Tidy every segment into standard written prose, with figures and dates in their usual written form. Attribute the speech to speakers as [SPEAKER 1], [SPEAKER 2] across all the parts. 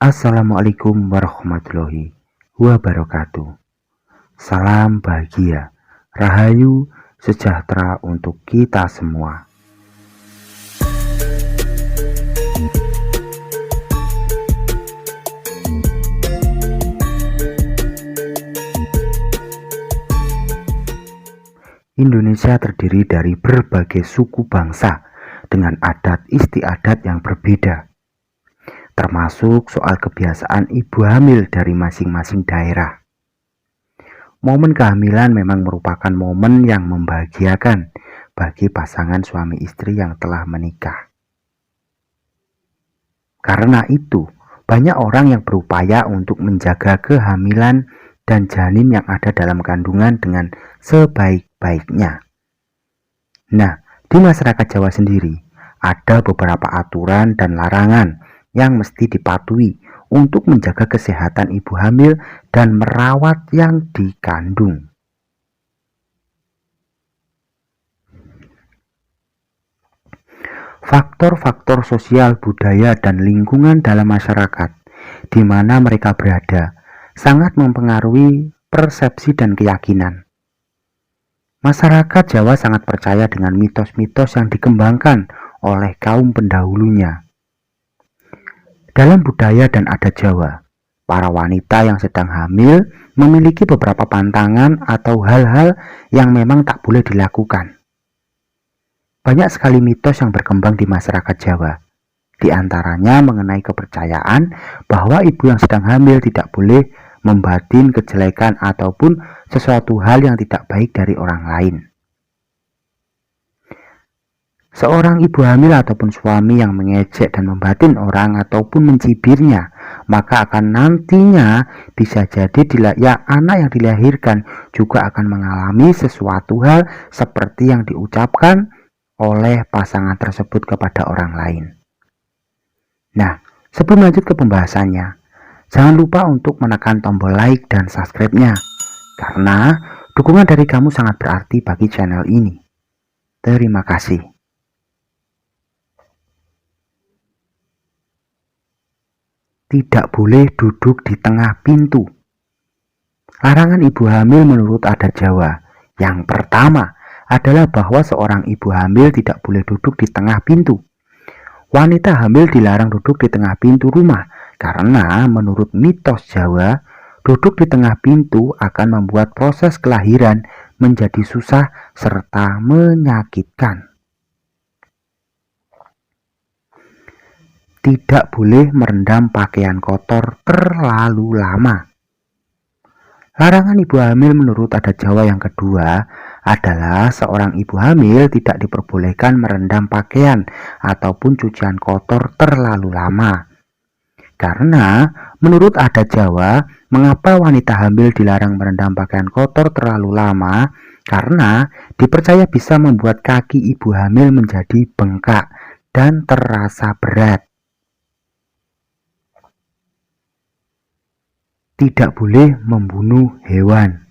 [SPEAKER 1] Assalamualaikum warahmatullahi wabarakatuh. Salam bahagia, rahayu, sejahtera untuk kita semua. Indonesia terdiri dari berbagai suku bangsa dengan adat istiadat yang berbeda, termasuk soal kebiasaan ibu hamil dari masing-masing daerah. Momen kehamilan memang merupakan momen yang membahagiakan bagi pasangan suami istri yang telah menikah. Karena itu, banyak orang yang berupaya untuk menjaga kehamilan dan janin yang ada dalam kandungan dengan sebaik-baiknya. Nah, di masyarakat Jawa sendiri, ada beberapa aturan dan larangan yang mesti dipatuhi untuk menjaga kesehatan ibu hamil dan merawat yang dikandung. Faktor-faktor sosial, budaya, dan lingkungan dalam masyarakat di mana mereka berada sangat mempengaruhi persepsi dan keyakinan. Masyarakat Jawa sangat percaya dengan mitos-mitos yang dikembangkan oleh kaum pendahulunya. Dalam budaya dan adat Jawa, para wanita yang sedang hamil memiliki beberapa pantangan atau hal-hal yang memang tak boleh dilakukan. Banyak sekali mitos yang berkembang di masyarakat Jawa. Di antaranya mengenai kepercayaan bahwa ibu yang sedang hamil tidak boleh membatin kejelekan ataupun sesuatu hal yang tidak baik dari orang lain. Seorang ibu hamil ataupun suami yang mengejek dan membatin orang ataupun mencibirnya, maka akan nantinya bisa jadi anak yang dilahirkan juga akan mengalami sesuatu hal seperti yang diucapkan oleh pasangan tersebut kepada orang lain. Nah, sebelum lanjut ke pembahasannya, jangan lupa untuk menekan tombol like dan subscribe-nya, karena dukungan dari kamu sangat berarti bagi channel ini. Terima kasih. Tidak boleh duduk di tengah pintu. Larangan ibu hamil menurut adat Jawa. Yang pertama adalah bahwa seorang ibu hamil tidak boleh duduk di tengah pintu. Wanita hamil dilarang duduk di tengah pintu rumah karena menurut mitos Jawa, duduk di tengah pintu akan membuat proses kelahiran menjadi susah serta menyakitkan. Tidak boleh merendam pakaian kotor terlalu lama. Larangan ibu hamil menurut adat Jawa yang kedua adalah seorang ibu hamil tidak diperbolehkan merendam pakaian ataupun cucian kotor terlalu lama. Karena menurut adat Jawa, mengapa wanita hamil dilarang merendam pakaian kotor terlalu lama? Karena dipercaya bisa membuat kaki ibu hamil menjadi bengkak dan terasa berat. Tidak boleh membunuh hewan.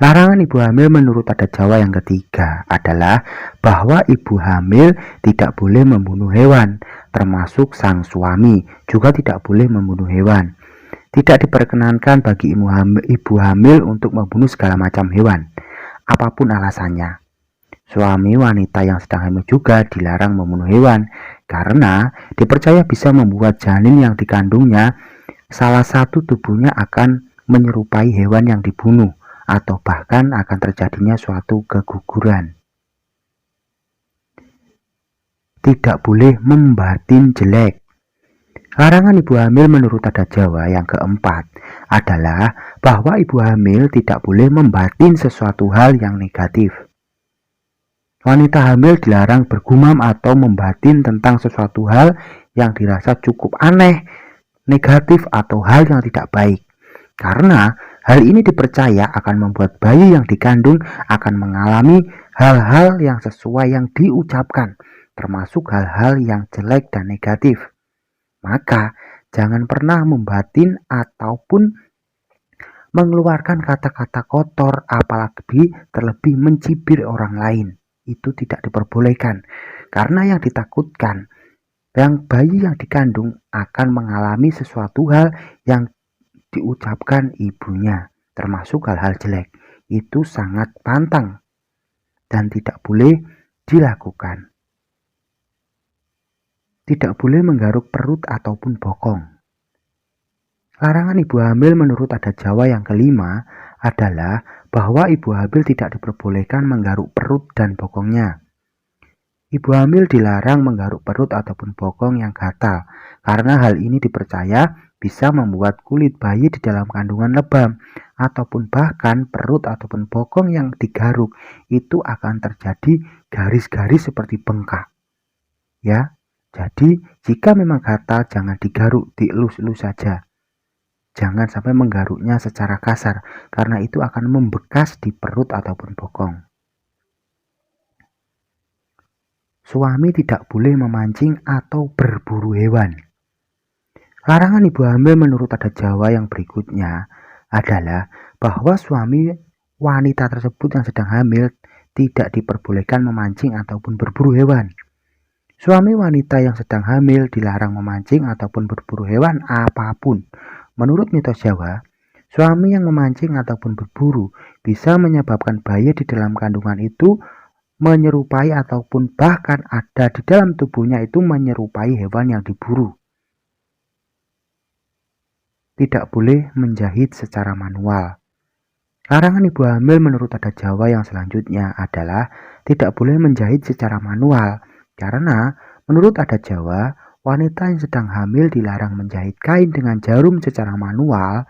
[SPEAKER 1] Larangan ibu hamil menurut adat Jawa yang ketiga adalah bahwa ibu hamil tidak boleh membunuh hewan, termasuk sang suami juga tidak boleh membunuh hewan. Tidak diperkenankan bagi ibu hamil untuk membunuh segala macam hewan, apapun alasannya. Suami wanita yang sedang hamil juga dilarang membunuh hewan, karena dipercaya bisa membuat janin yang dikandungnya salah satu tubuhnya akan menyerupai hewan yang dibunuh, atau bahkan akan terjadinya suatu keguguran. Tidak boleh membatin jelek. Larangan ibu hamil menurut adat Jawa yang keempat adalah bahwa ibu hamil tidak boleh membatin sesuatu hal yang negatif. Wanita hamil dilarang bergumam atau membatin tentang sesuatu hal yang dirasa cukup aneh, negatif, atau hal yang tidak baik. Karena hal ini dipercaya akan membuat bayi yang dikandung akan mengalami hal-hal yang sesuai yang diucapkan, termasuk hal-hal yang jelek dan negatif. Maka jangan pernah membatin ataupun mengeluarkan kata-kata kotor, apalagi terlebih mencibir orang lain. Itu tidak diperbolehkan, karena yang ditakutkan bayi yang dikandung akan mengalami sesuatu hal yang diucapkan ibunya, termasuk hal-hal jelek. Itu sangat pantang dan tidak boleh dilakukan. Tidak boleh menggaruk perut ataupun bokong. Larangan ibu hamil menurut adat Jawa yang kelima adalah bahwa ibu hamil tidak diperbolehkan menggaruk perut dan bokongnya. Ibu hamil dilarang menggaruk perut ataupun bokong yang gatal, karena hal ini dipercaya bisa membuat kulit bayi di dalam kandungan lebam, ataupun bahkan perut ataupun bokong yang digaruk itu akan terjadi garis-garis seperti bengkak. Ya, jadi jika memang gatal jangan digaruk, dielus-elus saja. Jangan sampai menggaruknya secara kasar, karena itu akan membekas di perut ataupun bokong. Suami tidak boleh memancing atau berburu hewan. Larangan ibu hamil menurut adat Jawa yang berikutnya adalah bahwa suami wanita tersebut yang sedang hamil tidak diperbolehkan memancing ataupun berburu hewan. Suami wanita yang sedang hamil dilarang memancing ataupun berburu hewan apapun. Menurut mitos Jawa, suami yang memancing ataupun berburu bisa menyebabkan bayi di dalam kandungan itu menyerupai ataupun bahkan ada di dalam tubuhnya itu menyerupai hewan yang diburu. Tidak boleh menjahit secara manual. Larangan ibu hamil menurut adat Jawa yang selanjutnya adalah tidak boleh menjahit secara manual, karena menurut adat Jawa, wanita yang sedang hamil dilarang menjahit kain dengan jarum secara manual.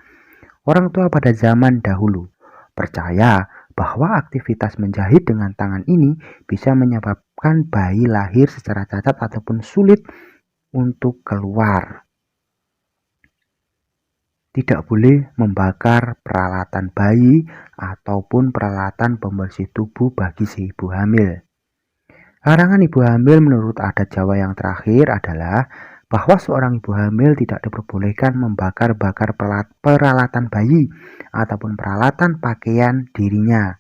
[SPEAKER 1] Orang tua pada zaman dahulu percaya bahwa aktivitas menjahit dengan tangan ini bisa menyebabkan bayi lahir secara cacat ataupun sulit untuk keluar. Tidak boleh membakar peralatan bayi ataupun peralatan pembersih tubuh bagi si ibu hamil. Larangan ibu hamil menurut adat Jawa yang terakhir adalah bahwa seorang ibu hamil tidak diperbolehkan membakar-bakar peralatan bayi ataupun peralatan pakaian dirinya.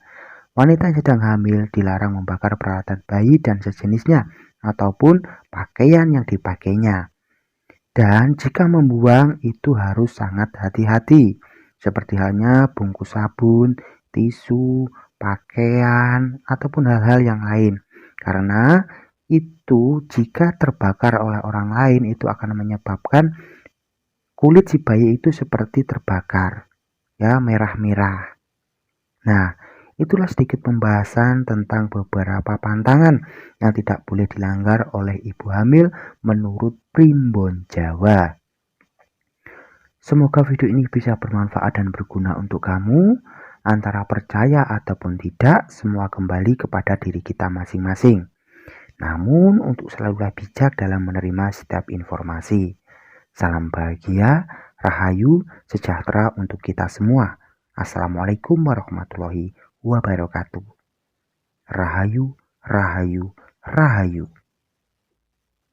[SPEAKER 1] Wanita yang sedang hamil dilarang membakar peralatan bayi dan sejenisnya ataupun pakaian yang dipakainya. Dan jika membuang itu harus sangat hati-hati, seperti halnya bungkus sabun, tisu, pakaian, ataupun hal-hal yang lain. Karena itu jika terbakar oleh orang lain itu akan menyebabkan kulit si bayi itu seperti terbakar, ya, merah-merah. Nah, itulah sedikit pembahasan tentang beberapa pantangan yang tidak boleh dilanggar oleh ibu hamil menurut Primbon Jawa. Semoga video ini bisa bermanfaat dan berguna untuk kamu. Antara percaya ataupun tidak, semua kembali kepada diri kita masing-masing. Namun, untuk selalulah bijak dalam menerima setiap informasi. Salam bahagia, rahayu, sejahtera untuk kita semua. Assalamualaikum warahmatullahi wabarakatuh. Rahayu, rahayu, rahayu.